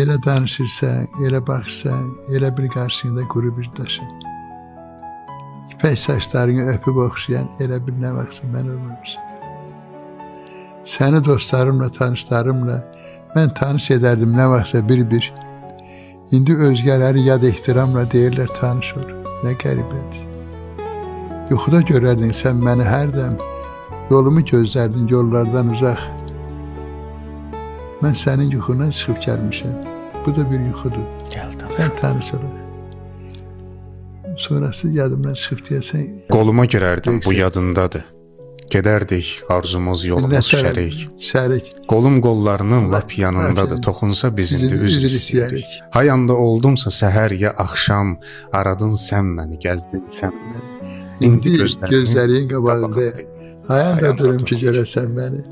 Elə danışırsan, elə baxırsan, elə bir qarşında quru bir daşın. İpək saçlarını öpüb oxşayan elə bir nə vaxtsa mən olmamışam. Səni dostlarımla, tanışlarımla mən tanış edərdim nə vaxtsa bir-bir. İndi özgələri yad ehtiramla deyirlər tanış ol. Nə qəribədir. Yuxuda görərdin sən məni hərdən, yolumu gözlərdin yollardan uzaq. Mən sənin yuxuna çıxıb gəlmişəm. Bu da bir yuxudur. Sən tanış olaq. Sonrası yadımdan çıxıb deyəsən. Qoluma girərdim, bu yadındadır. Gedərdik, arzumuz, yolumuz şərik. Qolum qollarının lap yanındadır, toxunsa bizimdir, üzr istəyirik. Hayanda oldumsa səhər ya axşam, aradın sən məni, gəzdin sən məni. İndi gözlərin qabağında, hayanda durum ki görəsən məni.